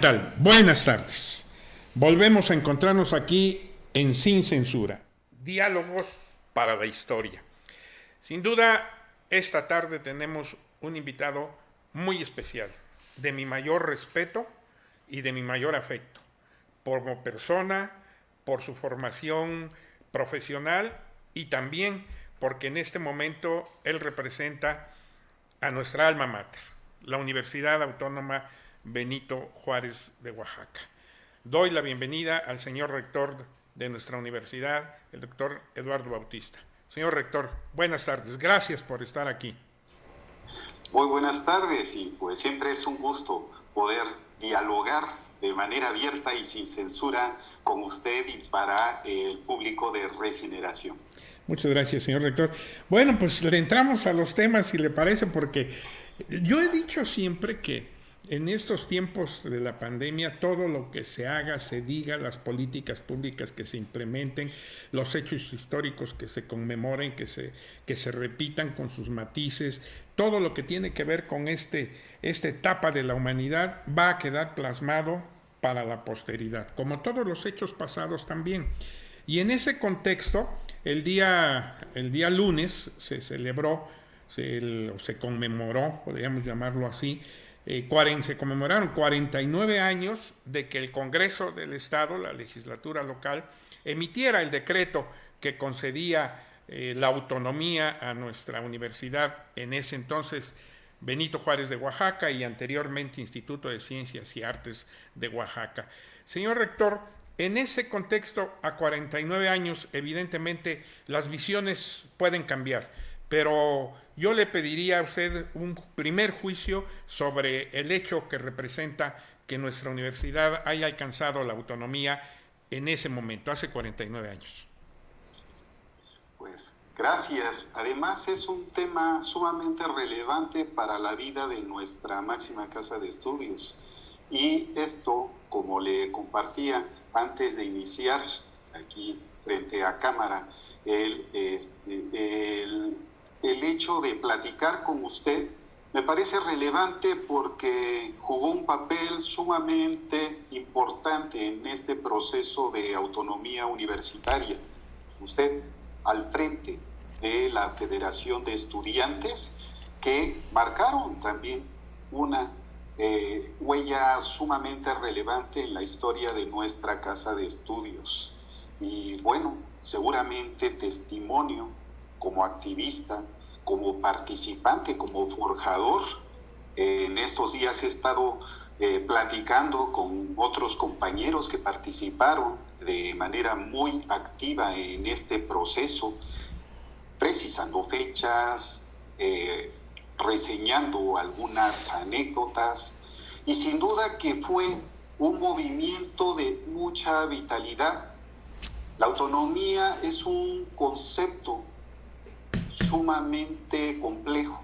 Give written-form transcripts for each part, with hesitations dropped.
tal? Buenas tardes. Volvemos a encontrarnos aquí en Sin Censura. Diálogos para la historia. Sin duda, esta tarde tenemos un invitado muy especial, de mi mayor respeto y de mi mayor afecto, como persona, por su formación profesional y también porque en este momento él representa a nuestra alma mater, la Universidad Autónoma Benito Juárez de Oaxaca. Doy la bienvenida al señor rector de nuestra universidad, el doctor Eduardo Bautista. Señor rector, buenas tardes, gracias por estar aquí. Muy buenas tardes y pues siempre es un gusto poder dialogar de manera abierta y sin censura con usted y para el público de Regeneración. Muchas gracias, señor rector. Bueno, pues le entramos a los temas, si le parece, porque yo he dicho siempre que en estos tiempos de la pandemia, todo lo que se haga, se diga, las políticas públicas que se implementen, los hechos históricos que se conmemoren, que se repitan con sus matices, todo lo que tiene que ver con esta etapa de la humanidad va a quedar plasmado para la posteridad, como todos los hechos pasados también. Y en ese contexto, el día lunes se celebró, se conmemoró, podríamos llamarlo así, se conmemoraron 49 años de que el Congreso del Estado, la legislatura local, emitiera el decreto que concedía la autonomía a nuestra universidad, en ese entonces Benito Juárez de Oaxaca y anteriormente Instituto de Ciencias y Artes de Oaxaca. Señor rector, en ese contexto, a 49 años, evidentemente las visiones pueden cambiar, pero yo le pediría a usted un primer juicio sobre el hecho que representa que nuestra universidad haya alcanzado la autonomía en ese momento, hace 49 años. Pues gracias. Además es un tema sumamente relevante para la vida de nuestra máxima casa de estudios. Y esto, como le compartía antes de iniciar aquí frente a cámara, el hecho de platicar con usted me parece relevante porque jugó un papel sumamente importante en este proceso de autonomía universitaria. Usted al frente de la Federación de Estudiantes que marcaron también una huella sumamente relevante en la historia de nuestra casa de estudios. Y bueno, seguramente testimonio como activista, como participante, como forjador. En estos días he estado platicando con otros compañeros que participaron de manera muy activa en este proceso, precisando fechas, reseñando algunas anécdotas, y sin duda que fue un movimiento de mucha vitalidad. La autonomía es un concepto sumamente complejo,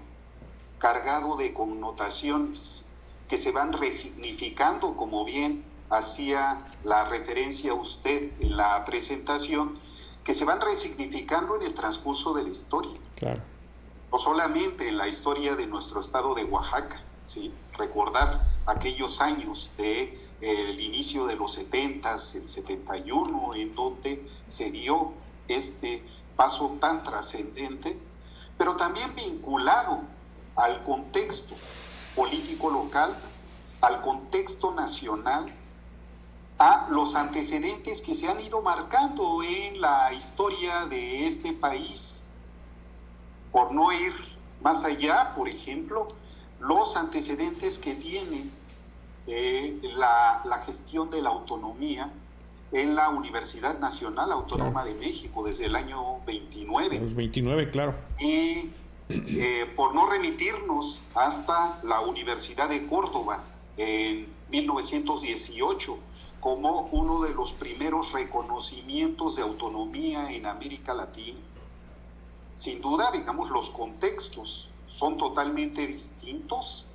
cargado de connotaciones que se van resignificando, como bien hacía la referencia usted en la presentación, que se van resignificando en el transcurso de la historia. Claro. No solamente en la historia de nuestro estado de Oaxaca, ¿sí? Recordar aquellos años del inicio de los 70s, el 71, en donde se dio este paso tan trascendente, pero también vinculado al contexto político local, al contexto nacional, a los antecedentes que se han ido marcando en la historia de este país. Por no ir más allá, por ejemplo, los antecedentes que tiene la gestión de la autonomía en la Universidad Nacional Autónoma de México desde el año 29. Los 29, claro. Y por no remitirnos hasta la Universidad de Córdoba en 1918, como uno de los primeros reconocimientos de autonomía en América Latina. Sin duda, digamos, los contextos son totalmente distintos,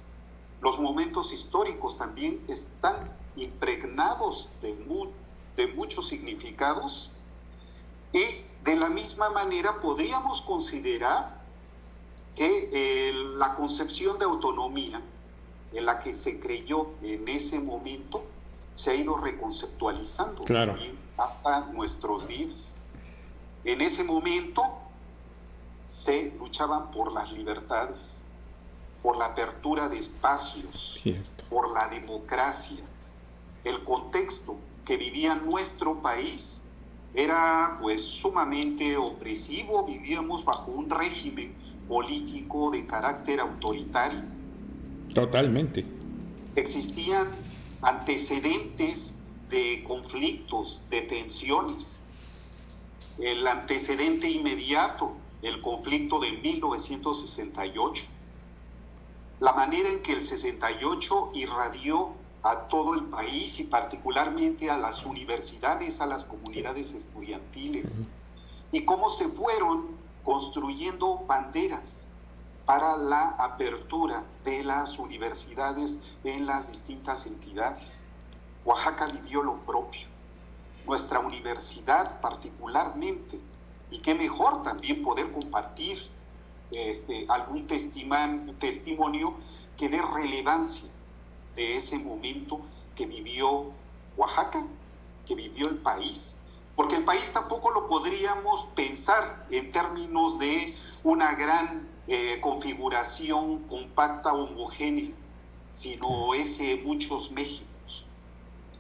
los momentos históricos también están impregnados de muchos significados, y de la misma manera podríamos considerar que la concepción de autonomía en la que se creyó en ese momento se ha ido reconceptualizando Claro. y hasta nuestros días. En ese momento se luchaban por las libertades, por la apertura de espacios, Cierto. por la democracia. El contexto que vivía nuestro país era pues sumamente opresivo, vivíamos bajo un régimen político de carácter autoritario. Totalmente. Existían antecedentes de conflictos, de tensiones. El antecedente inmediato, el conflicto de 1968. La manera en que el 68 irradió a todo el país y particularmente a las universidades, a las comunidades estudiantiles, y cómo se fueron construyendo banderas para la apertura de las universidades en las distintas entidades. Oaxaca vivió lo propio, nuestra universidad particularmente, y qué mejor también poder compartir algún testimonio que dé relevancia de ese momento que vivió Oaxaca, que vivió el país, porque el país tampoco lo podríamos pensar en términos de una gran configuración compacta, homogénea, sino ese muchos Méxicos,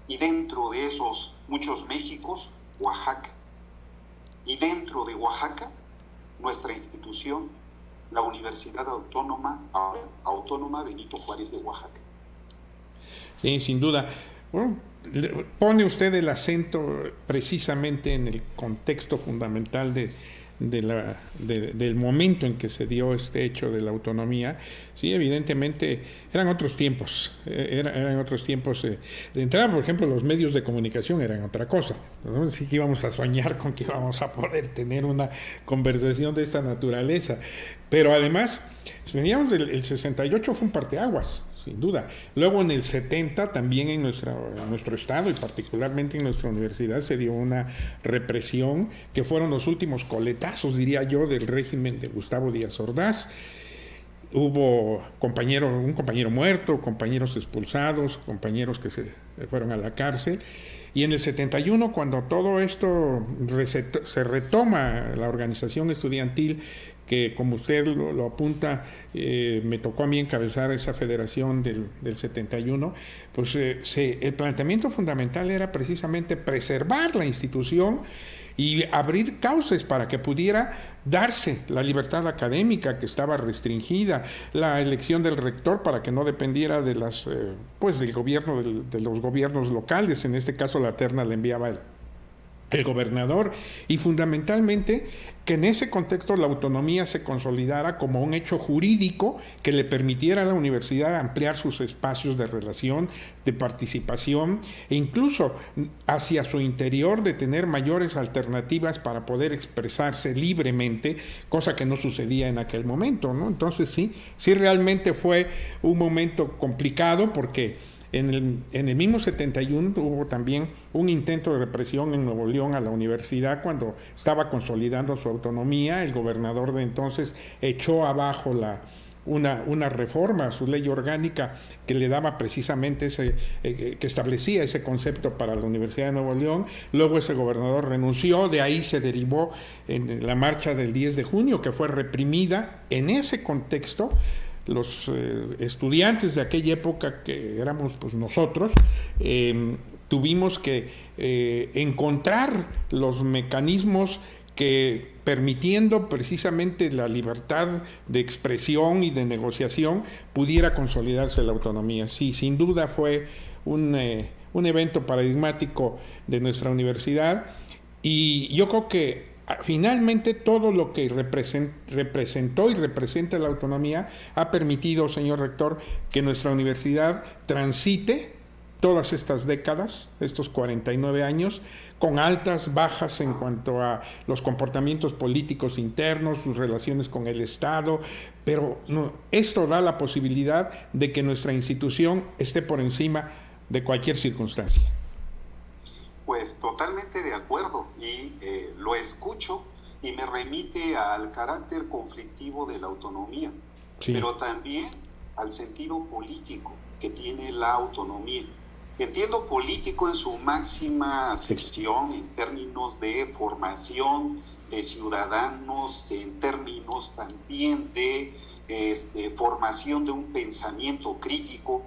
y dentro de esos muchos Méxicos, Oaxaca, y dentro de Oaxaca, nuestra institución, la Universidad Autónoma Benito Juárez de Oaxaca. Sí, sin duda. Bueno, pone usted el acento precisamente en el contexto fundamental del momento en que se dio este hecho de la autonomía. Sí, evidentemente eran otros tiempos, eran otros tiempos. De entrada, por ejemplo, los medios de comunicación eran otra cosa. ¿No? Sí que íbamos a soñar con que íbamos a poder tener una conversación de esta naturaleza. Pero además, veníamos el 68 fue un parteaguas, sin duda. Luego en el 70 también en nuestro estado y particularmente en nuestra universidad se dio una represión que fueron los últimos coletazos, diría yo, del régimen de Gustavo Díaz Ordaz. Hubo un compañero muerto, compañeros expulsados, compañeros que se fueron a la cárcel. Y en el 71, cuando todo esto se retoma la organización estudiantil, que como usted lo apunta, me tocó a mí encabezar esa federación del 71, pues el planteamiento fundamental era precisamente preservar la institución y abrir cauces para que pudiera darse la libertad académica que estaba restringida, la elección del rector para que no dependiera de del gobierno, de los gobiernos locales. En este caso la terna la enviaba el gobernador, y fundamentalmente que en ese contexto la autonomía se consolidara como un hecho jurídico que le permitiera a la universidad ampliar sus espacios de relación, de participación, e incluso hacia su interior de tener mayores alternativas para poder expresarse libremente, cosa que no sucedía en aquel momento, ¿no? Entonces sí realmente fue un momento complicado, porque en el mismo 71 hubo también un intento de represión en Nuevo León a la universidad cuando estaba consolidando su autonomía. El gobernador de entonces echó abajo una reforma a su ley orgánica que le daba precisamente que establecía ese concepto para la Universidad de Nuevo León. Luego ese gobernador renunció, de ahí se derivó en la marcha del 10 de junio, que fue reprimida. En ese contexto, los estudiantes de aquella época, que éramos pues nosotros, tuvimos que encontrar los mecanismos que, permitiendo precisamente la libertad de expresión y de negociación, pudiera consolidarse la autonomía. Sí, sin duda fue un evento paradigmático de nuestra universidad, y yo creo que finalmente todo lo que representó y representa la autonomía ha permitido, señor rector, que nuestra universidad transite todas estas décadas, estos 49 años, con altas, bajas en cuanto a los comportamientos políticos internos, sus relaciones con el Estado, pero esto da la posibilidad de que nuestra institución esté por encima de cualquier circunstancia. Pues totalmente de acuerdo, y lo escucho y me remite al carácter conflictivo de la autonomía, sí, pero también al sentido político que tiene la autonomía. Entiendo político en su máxima acepción, en términos de formación de ciudadanos, en términos también de formación de un pensamiento crítico,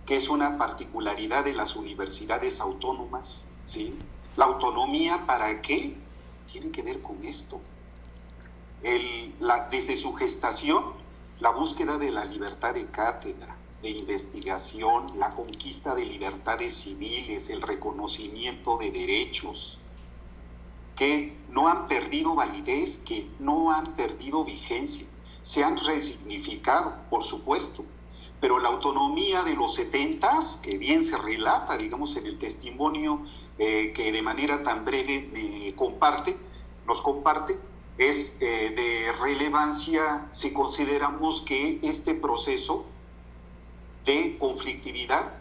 que es una particularidad de las universidades autónomas, ¿sí? La autonomía, ¿para qué? Tiene que ver con esto. Desde su gestación, la búsqueda de la libertad de cátedra, de investigación, la conquista de libertades civiles, el reconocimiento de derechos que no han perdido validez, que no han perdido vigencia, se han resignificado, por supuesto, pero la autonomía de los 70s, que bien se relata, digamos, en el testimonio que de manera tan breve nos comparte, es de relevancia si consideramos que este proceso de conflictividad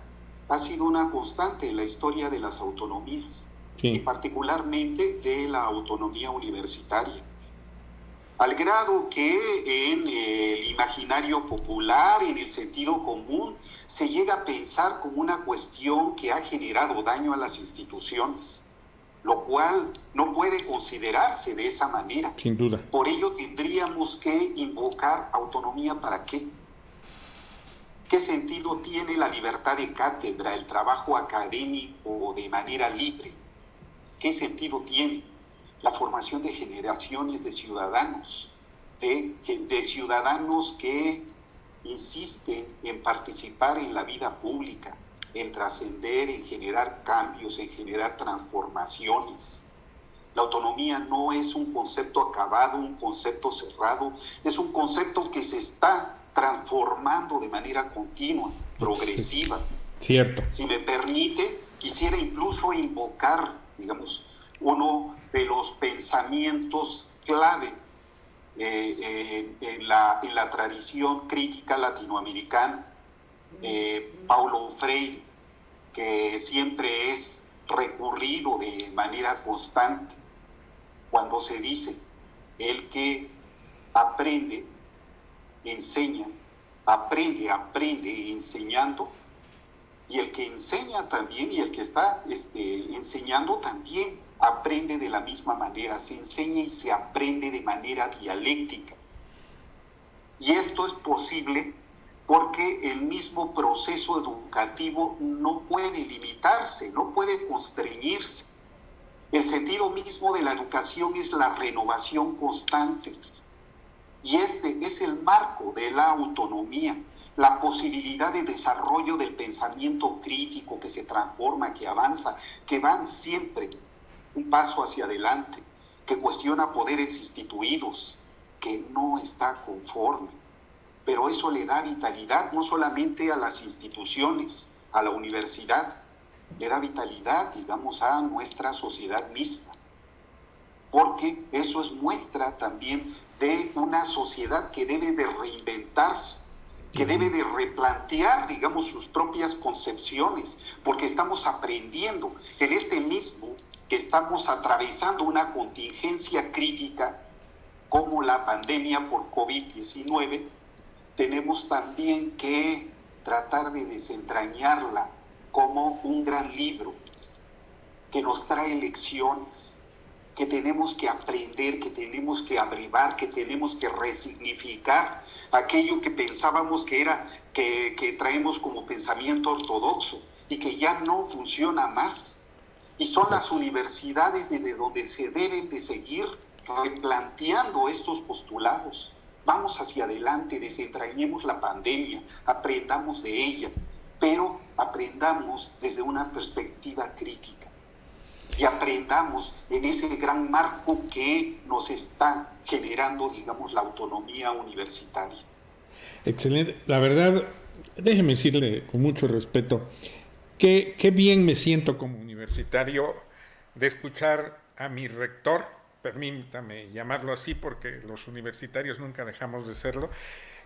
ha sido una constante en la historia de las autonomías, sí, y particularmente de la autonomía universitaria, al grado que en el imaginario popular, en el sentido común, se llega a pensar como una cuestión que ha generado daño a las instituciones, lo cual no puede considerarse de esa manera. Sin duda. Por ello tendríamos que invocar autonomía. ¿Para qué? ¿Qué sentido tiene la libertad de cátedra, el trabajo académico de manera libre? ¿Qué sentido tiene la formación de generaciones de ciudadanos, de ciudadanos que insisten en participar en la vida pública, en trascender, en generar cambios, en generar transformaciones? La autonomía no es un concepto acabado, un concepto cerrado, es un concepto que se está transformando de manera continua, progresiva. Cierto. Si me permite, quisiera incluso invocar, digamos, uno de los pensamientos clave en la tradición crítica latinoamericana, Paulo Freire, que siempre es recurrido de manera constante cuando se dice: el que aprende, enseña, aprende enseñando, y el que enseña también, y el que está enseñando también aprende de la misma manera, se enseña y se aprende de manera dialéctica. Y esto es posible porque el mismo proceso educativo no puede limitarse, no puede constreñirse. El sentido mismo de la educación es la renovación constante. Y este es el marco de la autonomía, la posibilidad de desarrollo del pensamiento crítico que se transforma, que avanza, que van siempre un paso hacia adelante, que cuestiona poderes instituidos, que no está conforme. Pero eso le da vitalidad no solamente a las instituciones, a la universidad, le da vitalidad, digamos, a nuestra sociedad misma, porque eso es muestra también de una sociedad que debe de reinventarse, que debe de replantear, digamos, sus propias concepciones, porque estamos aprendiendo en este mismo que estamos atravesando una contingencia crítica como la pandemia por COVID-19, tenemos también que tratar de desentrañarla como un gran libro que nos trae lecciones, que tenemos que aprender, que tenemos que abrevar, que tenemos que resignificar aquello que pensábamos que traemos como pensamiento ortodoxo y que ya no funciona más. Y son las universidades desde donde se deben de seguir replanteando estos postulados. Vamos hacia adelante, desentrañemos la pandemia, aprendamos de ella, pero aprendamos desde una perspectiva crítica. Y aprendamos en ese gran marco que nos está generando, digamos, la autonomía universitaria. Excelente. La verdad, déjeme decirle con mucho respeto, qué bien me siento como universitario de escuchar a mi rector, permítame llamarlo así porque los universitarios nunca dejamos de serlo,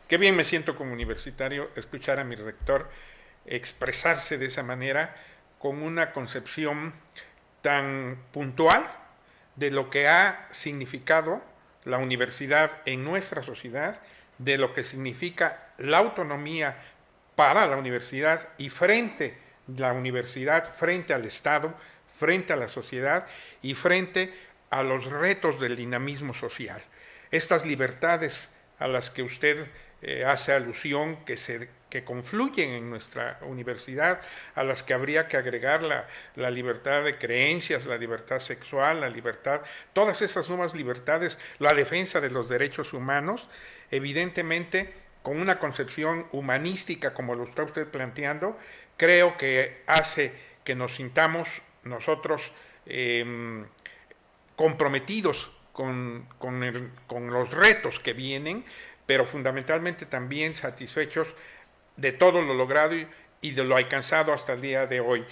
qué bien me siento como universitario escuchar a mi rector expresarse de esa manera con una concepción tan puntual de lo que ha significado la universidad en nuestra sociedad, de lo que significa la autonomía para la universidad y frente la universidad frente al Estado, frente a la sociedad y frente a los retos del dinamismo social. Estas libertades a las que usted hace alusión, que confluyen en nuestra universidad, a las que habría que agregar la libertad de creencias, la libertad sexual, la libertad, todas esas nuevas libertades, la defensa de los derechos humanos, evidentemente con una concepción humanística como lo está usted planteando, creo que hace que nos sintamos nosotros comprometidos con los retos que vienen, pero fundamentalmente también satisfechos de todo lo logrado y de lo alcanzado hasta el día de hoy.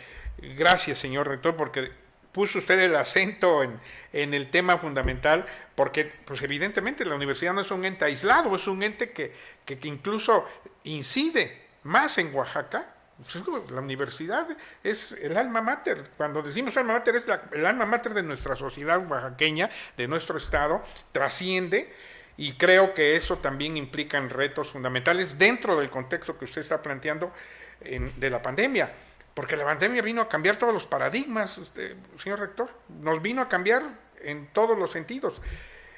Gracias, señor rector, porque puso usted el acento en el tema fundamental, porque pues evidentemente la universidad no es un ente aislado, es un ente que incluso incide más en Oaxaca. La universidad es el alma mater. Cuando decimos alma mater, es el alma mater de nuestra sociedad oaxaqueña, de nuestro estado, trasciende, y creo que eso también implica retos fundamentales dentro del contexto que usted está planteando de la pandemia, porque la pandemia vino a cambiar todos los paradigmas, señor rector, nos vino a cambiar en todos los sentidos.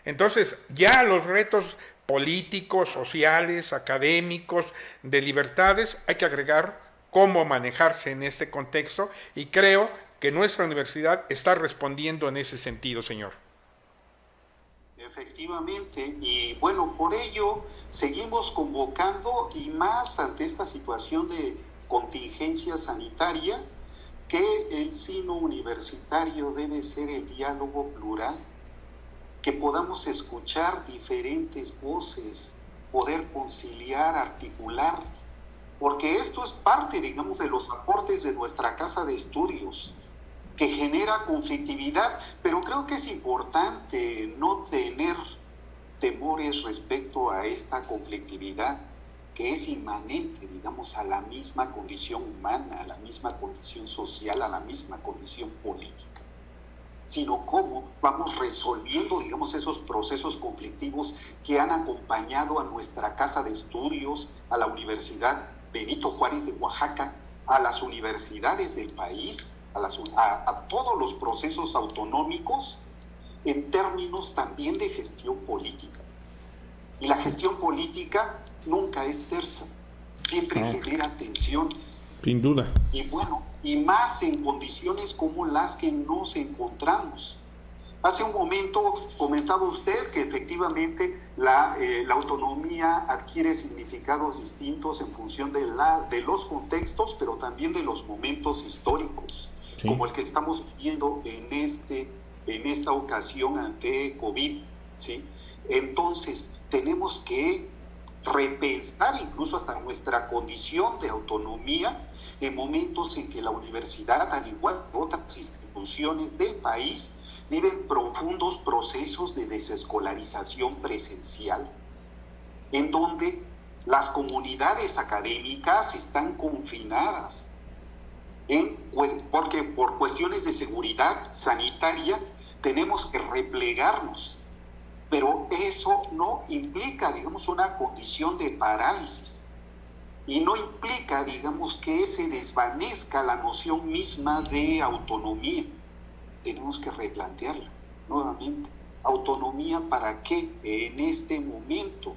Entonces, ya los retos políticos, sociales, académicos, de libertades, hay que agregar cómo manejarse en este contexto, y creo que nuestra universidad está respondiendo en ese sentido, señor. Efectivamente, y bueno, por ello seguimos convocando, y más ante esta situación de contingencia sanitaria, que el sino universitario debe ser el diálogo plural, que podamos escuchar diferentes voces, poder conciliar, articular, porque esto es parte, digamos, de los aportes de nuestra casa de estudios, que genera conflictividad, pero creo que es importante no tener temores respecto a esta conflictividad, que es inmanente, digamos, a la misma condición humana, a la misma condición social, a la misma condición política, sino cómo vamos resolviendo, digamos, esos procesos conflictivos que han acompañado a nuestra casa de estudios, a la Universidad Benito Juárez de Oaxaca, a las universidades del país, a todos los procesos autonómicos, en términos también de gestión política. Y la gestión política nunca es tersa, siempre genera tensiones. Sin duda. Y bueno, y más en condiciones como las que nos encontramos. Hace un momento comentaba usted que efectivamente la autonomía adquiere significados distintos en función de los contextos, pero también de los momentos históricos, sí, como el que estamos viviendo en esta ocasión ante COVID, ¿sí? Entonces, tenemos que repensar incluso hasta nuestra condición de autonomía en momentos en que la universidad, al igual que otras instituciones del país, viven profundos procesos de desescolarización presencial, en donde las comunidades académicas están confinadas, porque por cuestiones de seguridad sanitaria tenemos que replegarnos, pero eso no implica, digamos, una condición de parálisis, y no implica, digamos, que se desvanezca la noción misma de autonomía. Tenemos que replantearla nuevamente. ¿Autonomía para qué en este momento?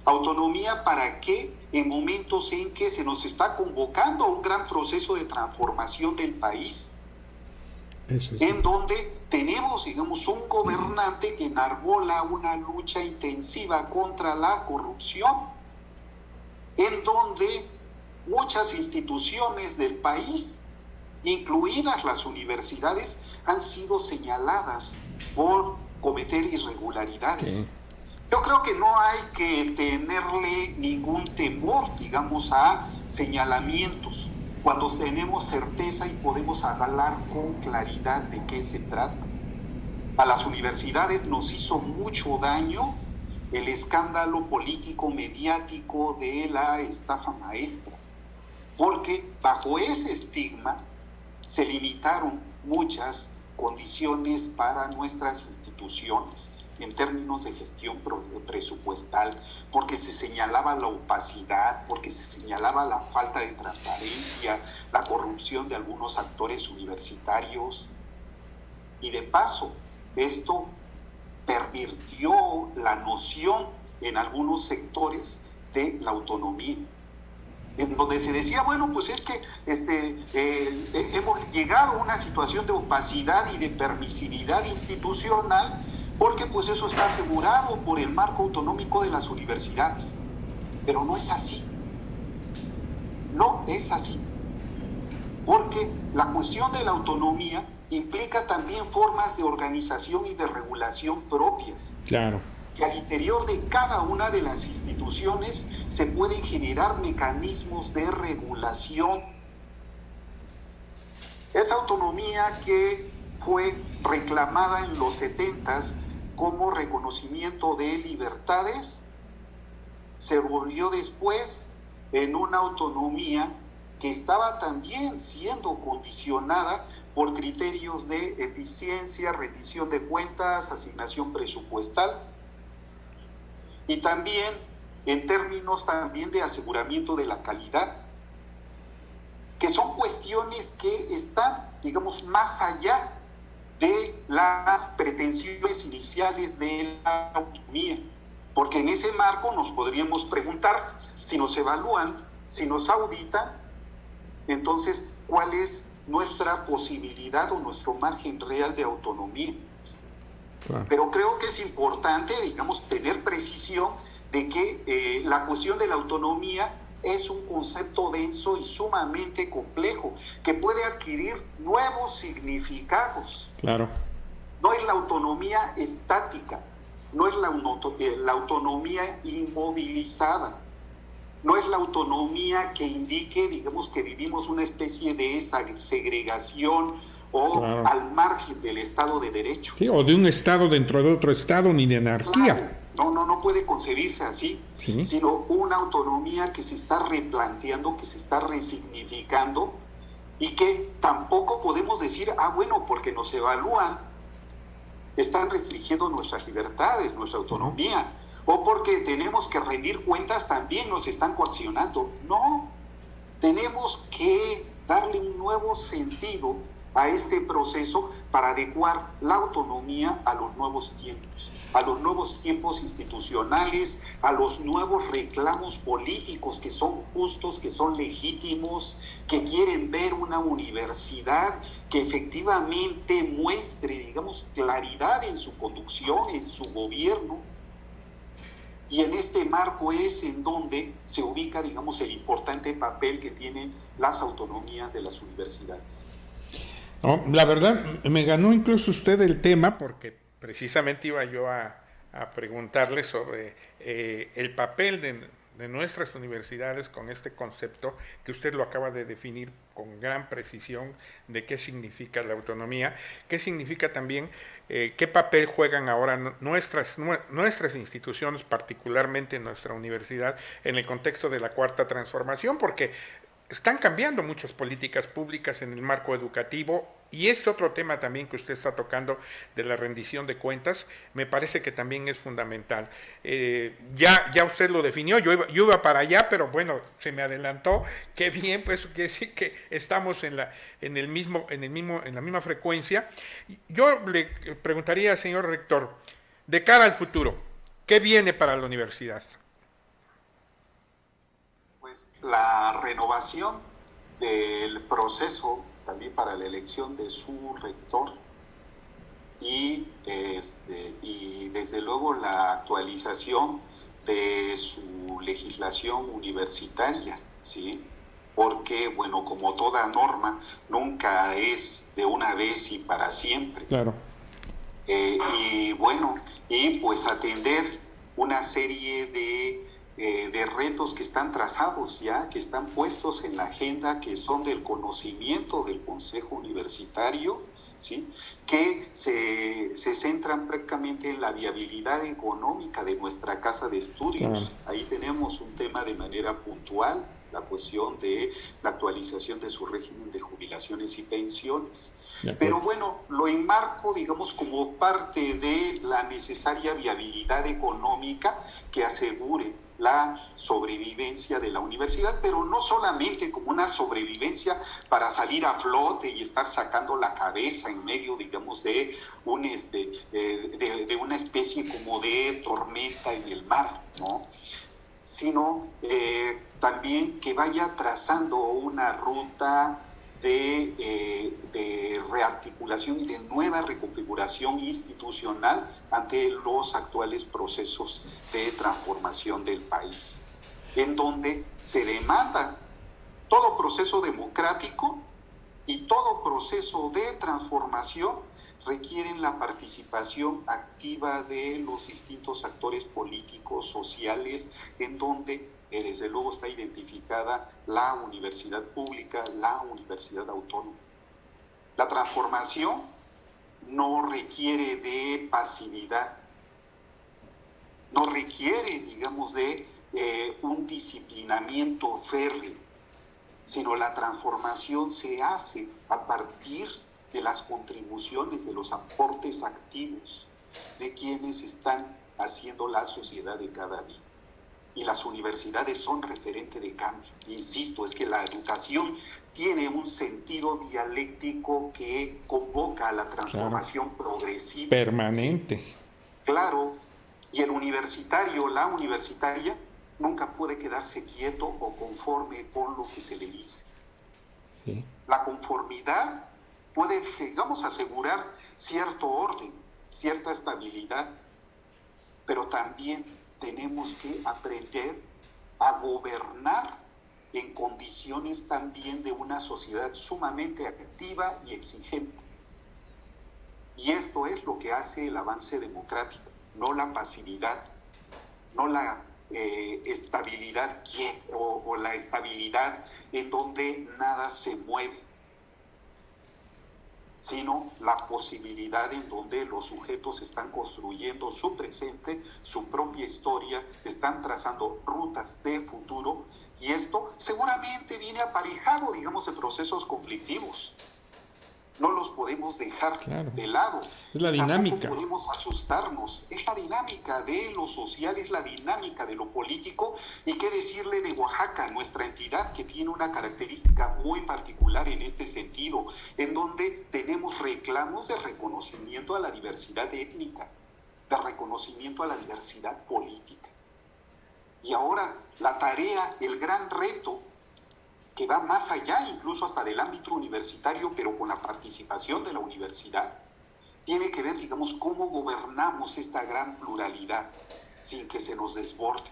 ¿Autonomía para qué en momentos en que se nos está convocando a un gran proceso de transformación del país? Sí. En donde tenemos, digamos, un gobernante que enarbola una lucha intensiva contra la corrupción, en donde muchas instituciones del país, incluidas las universidades, han sido señaladas por cometer irregularidades. Sí. Yo creo que no hay que tenerle ningún temor, digamos, a señalamientos, cuando tenemos certeza y podemos hablar con claridad de qué se trata. A las universidades nos hizo mucho daño el escándalo político mediático de la estafa maestra, porque bajo ese estigma se limitaron muchas condiciones para nuestras instituciones. en términos de gestión presupuestal, porque se señalaba la opacidad, porque se señalaba la falta de transparencia, la corrupción de algunos actores universitarios. Y de paso, esto pervirtió la noción en algunos sectores de la autonomía, en donde se decía, bueno, pues es que hemos llegado a una situación de opacidad y de permisividad institucional porque pues eso está asegurado por el marco autonómico de las universidades. Pero no es así. No es así. Porque la cuestión de la autonomía implica también formas de organización y de regulación propias. Claro. Que al interior de cada una de las instituciones se pueden generar mecanismos de regulación. Esa autonomía que fue reclamada en los 70s como reconocimiento de libertades, se volvió después en una autonomía que estaba también siendo condicionada por criterios de eficiencia, rendición de cuentas, asignación presupuestal, y también en términos también de aseguramiento de la calidad, que son cuestiones que están, digamos, más allá de las pretensiones iniciales de la autonomía, porque en ese marco nos podríamos preguntar, si nos evalúan, si nos auditan, entonces, ¿cuál es nuestra posibilidad o nuestro margen real de autonomía? Claro. Pero creo que es importante, digamos, tener precisión de que la cuestión de la autonomía es un concepto denso y sumamente complejo, que puede adquirir nuevos significados. Claro. No es la autonomía estática, no es la autonomía inmovilizada, no es la autonomía que indique, digamos, que vivimos una especie de segregación o claro, al margen del Estado de Derecho. Sí, o de un Estado dentro de otro Estado, ni de anarquía. Claro. No puede concebirse así, ¿sí? Sino una autonomía que se está replanteando, que se está resignificando, y que tampoco podemos decir, bueno, porque nos evalúan, están restringiendo nuestras libertades, nuestra autonomía, o porque tenemos que rendir cuentas también nos están coaccionando. No, tenemos que darle un nuevo sentido a este proceso para adecuar la autonomía a los nuevos tiempos institucionales, a los nuevos reclamos políticos que son justos, que son legítimos, que quieren ver una universidad que efectivamente muestre, digamos, claridad en su conducción, en su gobierno. Y en este marco es en donde se ubica, digamos, el importante papel que tienen las autonomías de las universidades. No, la verdad, me ganó incluso usted el tema porque precisamente iba yo a preguntarle sobre el papel de nuestras universidades con este concepto que usted lo acaba de definir con gran precisión de qué significa la autonomía, qué significa también, qué papel juegan ahora nuestras instituciones, particularmente nuestra universidad, en el contexto de la Cuarta Transformación, porque están cambiando muchas políticas públicas en el marco educativo, y este otro tema también que usted está tocando de la rendición de cuentas, me parece que también es fundamental. Ya usted lo definió, yo iba para allá, pero bueno, se me adelantó. Qué bien, pues eso quiere decir que estamos en la misma frecuencia. Yo le preguntaría, señor rector, de cara al futuro, ¿qué viene para la universidad? La renovación del proceso también para la elección de su rector y desde luego la actualización de su legislación universitaria, ¿sí? Porque, bueno, como toda norma, nunca es de una vez y para siempre. Claro. Y pues atender una serie de retos que están trazados ya, que están puestos en la agenda, que son del conocimiento del Consejo Universitario, ¿sí? Que se centran prácticamente en la viabilidad económica de nuestra casa de estudios. Claro. Ahí tenemos un tema de manera puntual, la cuestión de la actualización de su régimen de jubilaciones y pensiones. Pero bueno, lo enmarco, digamos, como parte de la necesaria viabilidad económica que asegure la sobrevivencia de la universidad, pero no solamente como una sobrevivencia para salir a flote y estar sacando la cabeza en medio, digamos, de una especie como de tormenta en el mar, ¿no? Sino también que vaya trazando una ruta de rearticulación y de nueva reconfiguración institucional ante los actuales procesos de transformación del país, en donde se demanda todo proceso democrático y todo proceso de transformación requieren la participación activa de los distintos actores políticos, sociales, en donde desde luego está identificada la universidad pública, la universidad autónoma. La transformación no requiere de pasividad, no requiere, digamos, de un disciplinamiento férreo, sino la transformación se hace a partir de las contribuciones, de los aportes activos de quienes están haciendo la sociedad de cada día. Y las universidades son referente de cambio. Insisto, es que la educación tiene un sentido dialéctico que convoca a la transformación progresiva. Permanente. Sí, claro, y el universitario, la universitaria, nunca puede quedarse quieto o conforme con lo que se le dice. Sí. La conformidad puede, digamos, asegurar cierto orden, cierta estabilidad, pero también tenemos que aprender a gobernar en condiciones también de una sociedad sumamente activa y exigente. Y esto es lo que hace el avance democrático, no la pasividad, no la estabilidad o la estabilidad en donde nada se mueve, sino la posibilidad en donde los sujetos están construyendo su presente, su propia historia, están trazando rutas de futuro, y esto seguramente viene aparejado, digamos, de procesos conflictivos. No los podemos dejar de lado. Es la dinámica. Tampoco podemos asustarnos. Es la dinámica de lo social, es la dinámica de lo político. Y qué decirle de Oaxaca, nuestra entidad que tiene una característica muy particular en este sentido, en donde tenemos reclamos de reconocimiento a la diversidad étnica, de reconocimiento a la diversidad política. Y ahora la tarea, el gran reto, que va más allá incluso hasta del ámbito universitario, pero con la participación de la universidad, tiene que ver, digamos, cómo gobernamos esta gran pluralidad sin que se nos desborde.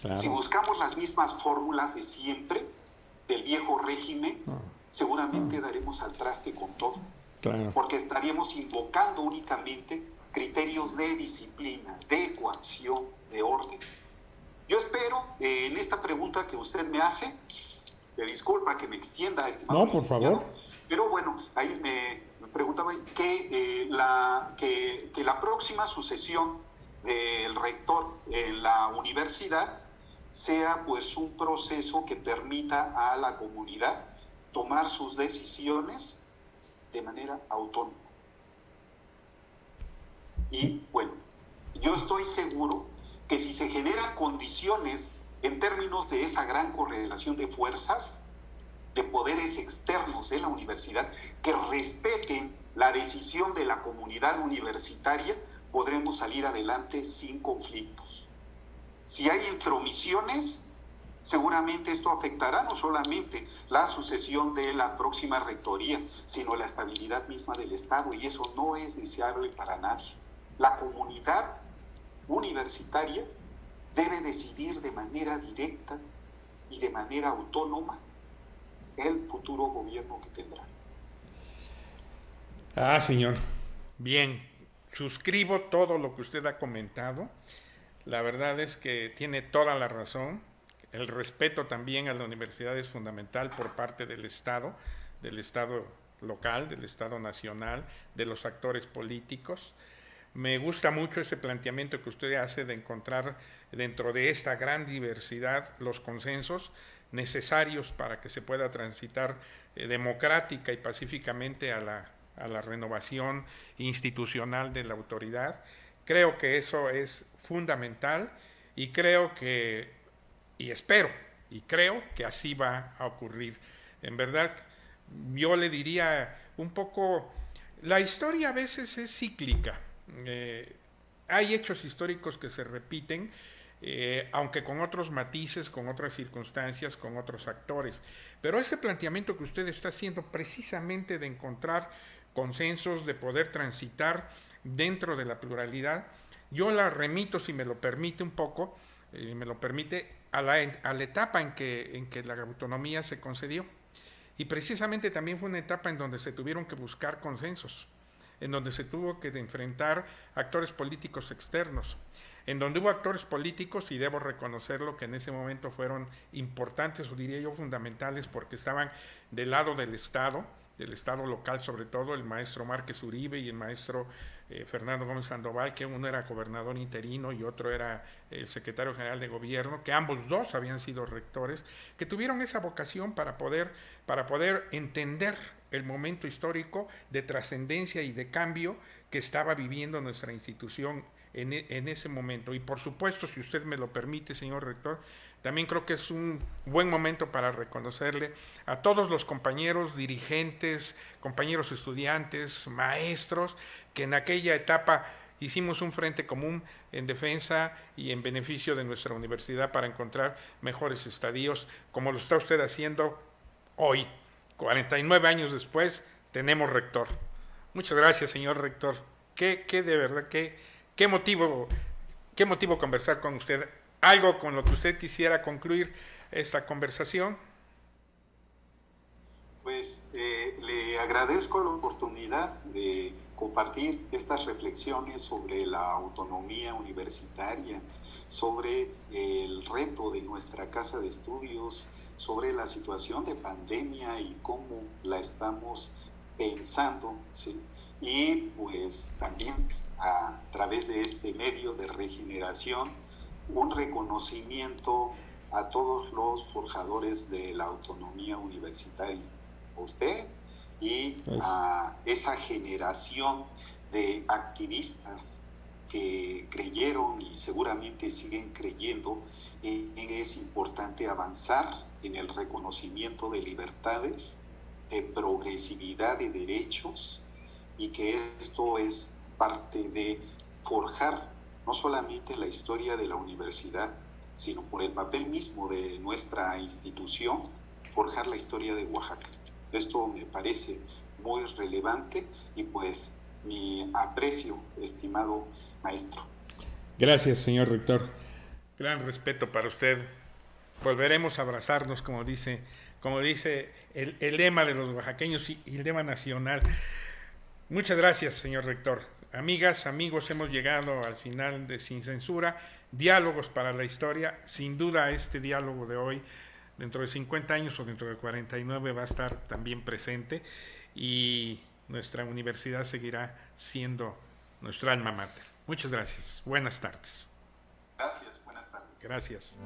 Claro. Si buscamos las mismas fórmulas de siempre, del viejo régimen, seguramente daremos al traste con todo. Claro. Porque estaríamos invocando únicamente criterios de disciplina, de coacción, de orden. Yo espero, en esta pregunta que usted me hace, disculpa que me extienda, estimado. No, por favor. Pero bueno, ahí me preguntaba que la próxima sucesión del rector en la universidad sea pues un proceso que permita a la comunidad tomar sus decisiones de manera autónoma. Y bueno, yo estoy seguro que si se generan condiciones en términos de esa gran correlación de fuerzas, de poderes externos de la universidad, que respeten la decisión de la comunidad universitaria, podremos salir adelante sin conflictos. Si hay intromisiones, seguramente esto afectará no solamente la sucesión de la próxima rectoría, sino la estabilidad misma del Estado, y eso no es deseable para nadie. La comunidad universitaria debe decidir de manera directa y de manera autónoma el futuro gobierno que tendrá. Señor. Bien, suscribo todo lo que usted ha comentado. La verdad es que tiene toda la razón. El respeto también a la universidad es fundamental por parte del Estado local, del Estado nacional, de los actores políticos. Me gusta mucho ese planteamiento que usted hace de encontrar dentro de esta gran diversidad los consensos necesarios para que se pueda transitar democrática y pacíficamente a la renovación institucional de la autoridad. Creo que eso es fundamental y creo que, y espero, y creo que así va a ocurrir. En verdad, yo le diría un poco, la historia a veces es cíclica. Hay hechos históricos que se repiten, aunque con otros matices, con otras circunstancias, con otros actores. Pero ese planteamiento que usted está haciendo precisamente de encontrar consensos, de poder transitar dentro de la pluralidad, yo la remito, si me lo permite un poco, me lo permite, a la etapa en que la autonomía se concedió. Y precisamente también fue una etapa en donde se tuvieron que buscar consensos, en donde se tuvo que enfrentar actores políticos externos, en donde hubo actores políticos, y debo reconocerlo, que en ese momento fueron importantes, o diría yo fundamentales, porque estaban del lado del Estado local, sobre todo el maestro Márquez Uribe y el maestro Fernando Gómez Sandoval, que uno era gobernador interino y otro era el secretario general de gobierno, que ambos dos habían sido rectores, que tuvieron esa vocación para poder entender el momento histórico de trascendencia y de cambio que estaba viviendo nuestra institución en ese momento. Y por supuesto, si usted me lo permite, señor rector, también creo que es un buen momento para reconocerle a todos los compañeros dirigentes, compañeros estudiantes, maestros, que en aquella etapa hicimos un frente común en defensa y en beneficio de nuestra universidad para encontrar mejores estadios, como lo está usted haciendo hoy. 49 años después, tenemos rector. Muchas gracias, señor rector. Qué de verdad, qué motivo conversar con usted. ¿Algo con lo que usted quisiera concluir esta conversación? Pues le agradezco la oportunidad de compartir estas reflexiones sobre la autonomía universitaria, sobre el reto de nuestra casa de estudios, sobre la situación de pandemia y cómo la estamos pensando, ¿sí? Y pues también a través de este medio de regeneración, un reconocimiento a todos los forjadores de la autonomía universitaria, a usted y a esa generación de activistas que creyeron y seguramente siguen creyendo en que es importante avanzar en el reconocimiento de libertades, de progresividad de derechos, y que esto es parte de forjar no solamente la historia de la universidad, sino por el papel mismo de nuestra institución, forjar la historia de Oaxaca. Esto me parece muy relevante y pues mi aprecio, estimado maestro. Gracias, señor rector. Gran respeto para usted. Volveremos a abrazarnos, como dice el lema de los oaxaqueños y el lema nacional. Muchas gracias, señor rector. Amigas, amigos, hemos llegado al final de Sin Censura, Diálogos para la Historia. Sin duda este diálogo de hoy, dentro de 50 años o dentro de 49, va a estar también presente y nuestra universidad seguirá siendo nuestra alma mater. Muchas gracias. Buenas tardes. Gracias, buenas tardes. Gracias.